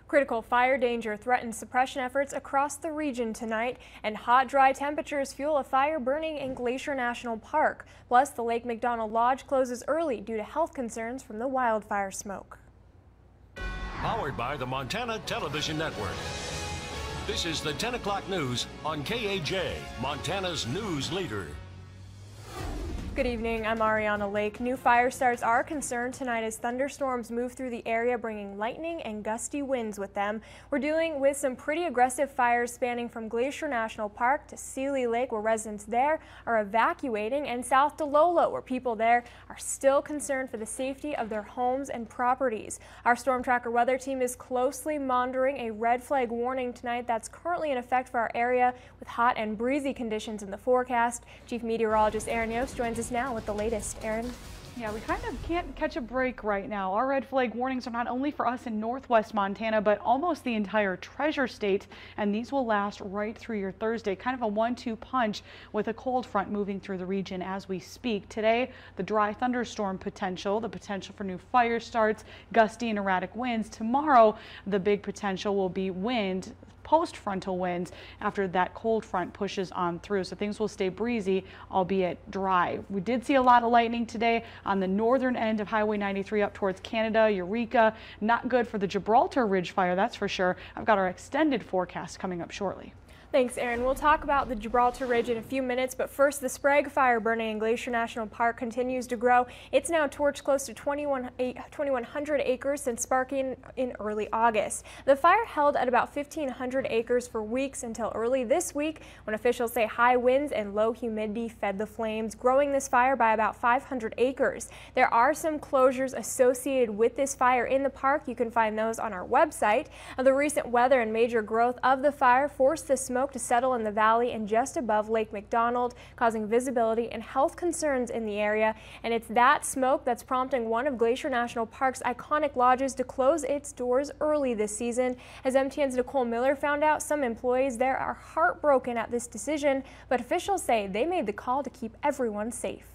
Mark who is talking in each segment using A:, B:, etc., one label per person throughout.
A: Critical fire danger threatens suppression efforts across the region tonight, and hot, dry temperatures fuel a fire burning in Glacier National Park. Plus, the Lake McDonald Lodge closes early due to health concerns from the wildfire smoke.
B: Powered by the Montana Television Network. This is the 10 o'clock news on KAJ, Montana's news leader.
A: Good evening, I'm Ariana Lake. New fire starts are concerned tonight as thunderstorms move through the area, bringing lightning and gusty winds with them. We're dealing with some pretty aggressive fires spanning from Glacier National Park to Seeley Lake, where residents there are evacuating, and south to Lolo, where people there are still concerned for the safety of their homes and properties. Our Storm Tracker weather team is closely monitoring a red flag warning tonight that's currently in effect for our area, with hot and breezy conditions in the forecast. Chief Meteorologist Aaron Yost joins us now with the latest. Aaron?
C: Yeah, we kind of can't catch a break right now. Our red flag warnings are not only for us in northwest Montana, but almost the entire Treasure State, and these will last right through your Thursday. Kind of a 1-2 punch with a cold front moving through the region as we speak. Today, the dry thunderstorm potential, the potential for new fire starts, gusty and erratic winds. Tomorrow, the big potential will be wind, post-frontal winds after that cold front pushes on through. So things will stay breezy, albeit dry. We did see a lot of lightning today on the northern end of Highway 93 up towards Canada, Eureka. Not good for the Gibraltar Ridge fire, that's for sure. I've got our extended forecast coming up shortly.
A: Thanks, Aaron. We'll talk about the Gibraltar Ridge in a few minutes, but first, the Sprague Fire burning in Glacier National Park continues to grow. It's now torched close to 2,100 acres since sparking in early August. The fire held at about 1,500 acres for weeks until early this week, when officials say high winds and low humidity fed the flames, growing this fire by about 500 acres. There are some closures associated with this fire in the park. You can find those on our website. The recent weather and major growth of the fire forced the smoke to settle in the valley and just above Lake McDonald, causing visibility and health concerns in the area. And it's that smoke that's prompting one of Glacier National Park's iconic lodges to close its doors early this season. As MTN's Nicole Miller found out, some employees there are heartbroken at this decision, but officials say they made the call to keep everyone safe.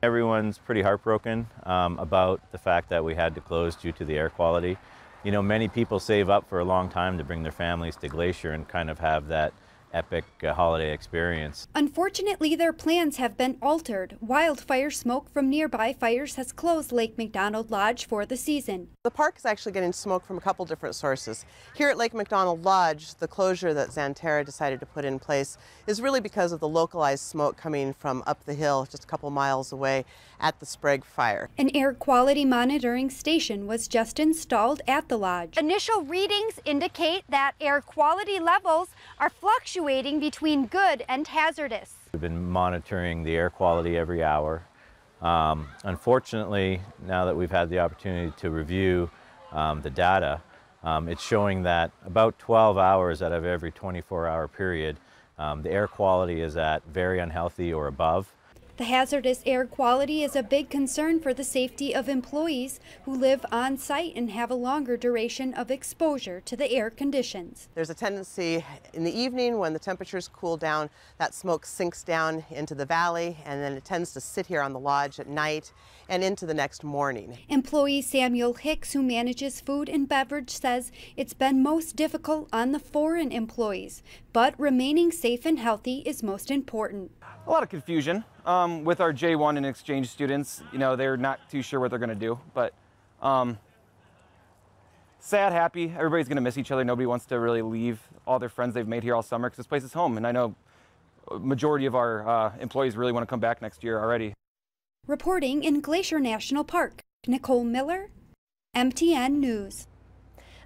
D: Everyone's pretty heartbroken about the fact that we had to close due to the air quality. You know, many people save up for a long time to bring their families to Glacier and kind of have that epic holiday experience.
E: Unfortunately, their plans have been altered. Wildfire smoke from nearby fires has closed Lake McDonald Lodge for the season.
F: The park is actually getting smoke from a couple different sources. Here at Lake McDonald Lodge, the closure that Xanterra decided to put in place is really because of the localized smoke coming from up the hill just a couple miles away at the Sprague Fire.
E: An air quality monitoring station was just installed at the lodge.
G: Initial readings indicate that air quality levels are fluctuating between good and hazardous.
D: We've been monitoring the air quality every hour. Unfortunately, now that we've had the opportunity to review the data, it's showing that about 12 hours out of every 24-hour period, the air quality is at very unhealthy or above.
E: The hazardous air quality is a big concern for the safety of employees who live on site and have a longer duration of exposure to the air conditions.
F: There's a tendency in the evening when the temperatures cool down, that smoke sinks down into the valley, and then it tends to sit here on the lodge at night and into the next morning.
E: Employee Samuel Hicks, who manages food and beverage, says it's been most difficult on the foreign employees, but remaining safe and healthy is most important.
H: A lot of confusion with our J1 and exchange students. You know, they're not too sure what they're going to do, but sad, happy. Everybody's going to miss each other. Nobody wants to really leave all their friends they've made here all summer because this place is home. And I know a majority of our employees really want to come back next year already.
E: Reporting in Glacier National Park, Nicole Miller, MTN News.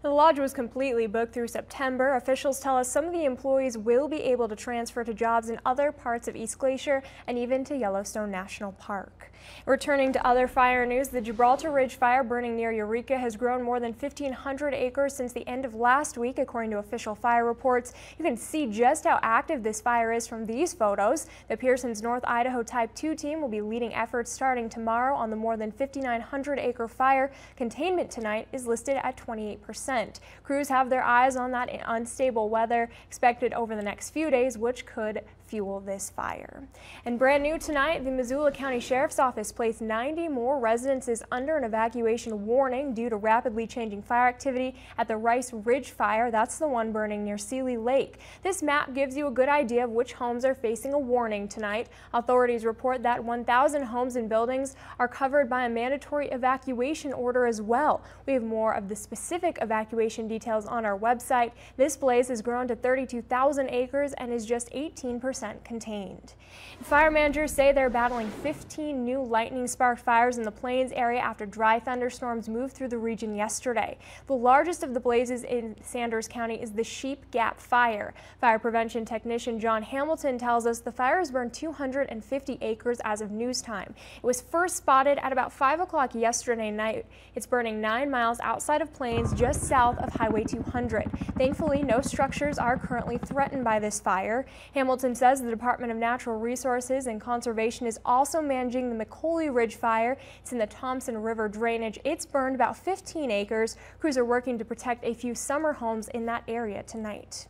A: The lodge was completely booked through September. Officials tell us some of the employees will be able to transfer to jobs in other parts of East Glacier and even to Yellowstone National Park. Returning to other fire news, the Gibraltar Ridge fire burning near Eureka has grown more than 1,500 acres since the end of last week, according to official fire reports. You can see just how active this fire is from these photos. The Pearson's North Idaho Type 2 team will be leading efforts starting tomorrow on the more than 5,900-acre fire. Containment tonight is listed at 28%. Crews have their eyes on that unstable weather expected over the next few days, which could fuel this fire. And brand new tonight, the Missoula County Sheriff's Office placed 90 more residences under an evacuation warning due to rapidly changing fire activity at the Rice Ridge Fire. That's the one burning near Seeley Lake. This map gives you a good idea of which homes are facing a warning tonight. Authorities report that 1,000 homes and buildings are covered by a mandatory evacuation order as well. We have more of the specific evacuation details on our website. This blaze has grown to 32,000 acres and is just 18% contained. Fire managers say they're battling 15 new lightning-sparked fires in the Plains area after dry thunderstorms moved through the region yesterday. The largest of the blazes in Sanders County is the Sheep Gap Fire. Fire prevention technician John Hamilton tells us the fire has burned 250 acres as of news time. It was first spotted at about 5 o'clock yesterday night. It's burning 9 miles outside of Plains, just south of Highway 200. Thankfully, no structures are currently threatened by this fire. Hamilton says the Department of Natural Resources and Conservation is also managing the McColey Ridge Fire. It's in the Thompson River drainage. It's burned about 15 acres. Crews are working to protect a few summer homes in that area tonight.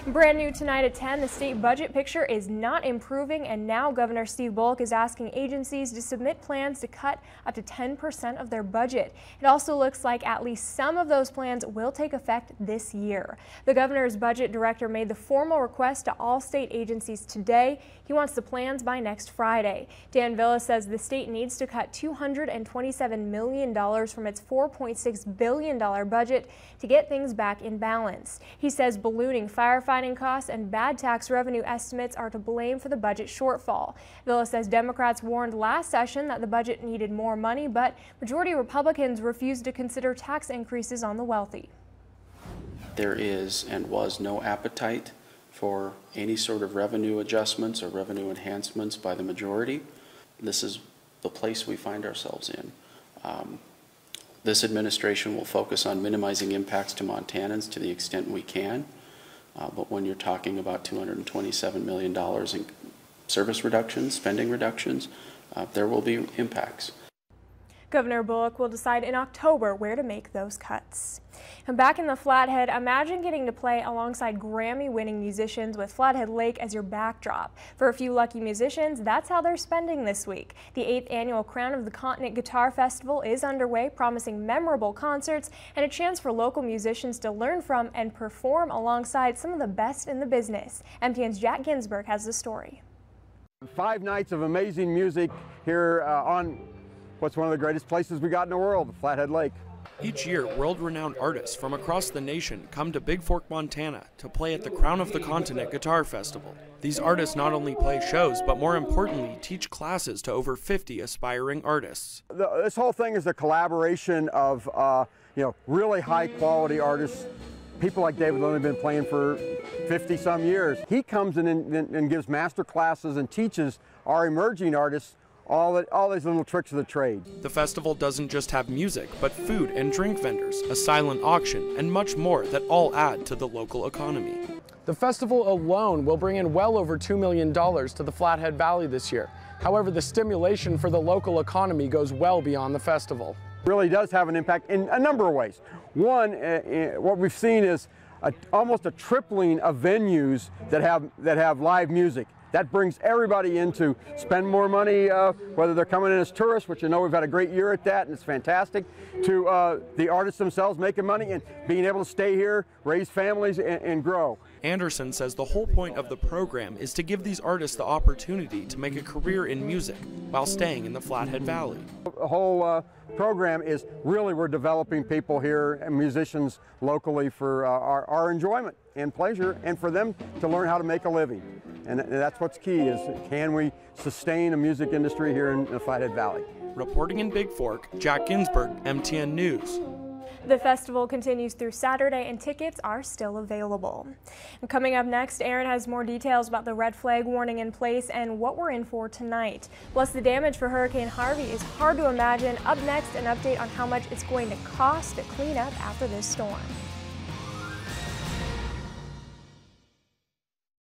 A: Brand new tonight at 10, the state budget picture is not improving, and now Governor Steve Bullock is asking agencies to submit plans to cut up to 10% of their budget. It also looks like at least some of those plans will take effect this year. The governor's budget director made the formal request to all state agencies today. He wants the plans by next Friday. Dan Villa says the state needs to cut $227 million from its $4.6 billion budget to get things back in balance. He says ballooning firefighting costs and bad tax revenue estimates are to blame for the budget shortfall. Villa says Democrats warned last session that the budget needed more money, but majority Republicans refused to consider tax increases on the wealthy.
I: There is and was no appetite for any sort of revenue adjustments or revenue enhancements by the majority. This is the place we find ourselves in. This administration will focus on minimizing impacts to Montanans to the extent we can. But when you're talking about $227 million in service reductions, spending reductions, there will be impacts.
A: Governor Bullock will decide in October where to make those cuts. And back in the Flathead, imagine getting to play alongside Grammy-winning musicians with Flathead Lake as your backdrop. For a few lucky musicians, that's how they're spending this week. The 8th annual Crown of the Continent Guitar Festival is underway, promising memorable concerts and a chance for local musicians to learn from and perform alongside some of the best in the business. MTN's Jack Ginsburg has the story.
J: 5 nights of amazing music here on what's one of the greatest places we got in the world, Flathead Lake.
K: Each year, world-renowned artists from across the nation come to Big Fork, Montana to play at the Crown of the Continent Guitar Festival. These artists not only play shows, but more importantly, teach classes to over 50 aspiring artists.
J: This whole thing is a collaboration of really high-quality artists. People like David Lynn have been playing for 50-some years. He comes in and gives master classes and teaches our emerging artists all these little tricks of the trade.
K: The festival doesn't just have music, but food and drink vendors, a silent auction, and much more that all add to the local economy.
L: The festival alone will bring in well over $2 million to the Flathead Valley this year. However, the stimulation for the local economy goes well beyond the festival.
J: It really does have an impact in a number of ways. One, what we've seen is almost a tripling of venues that have live music. That brings everybody in to spend more money, whether they're coming in as tourists, which we've had a great year at that, and it's fantastic, to the artists themselves making money and being able to stay here, raise families, and grow.
K: Anderson says the whole point of the program is to give these artists the opportunity to make a career in music while staying in the Flathead Valley.
J: The whole program is really we're developing people here and musicians locally for our enjoyment and pleasure, and for them to learn how to make a living. And that's what's key, is can we sustain a music industry here in the Flathead Valley.
K: Reporting in Big Fork, Jack Ginsburg, MTN News.
A: The festival continues through Saturday and tickets are still available. And coming up next, Aaron has more details about the red flag warning in place and what we're in for tonight. Plus, the damage for Hurricane Harvey is hard to imagine. Up next, an update on how much it's going to cost to clean up after this storm.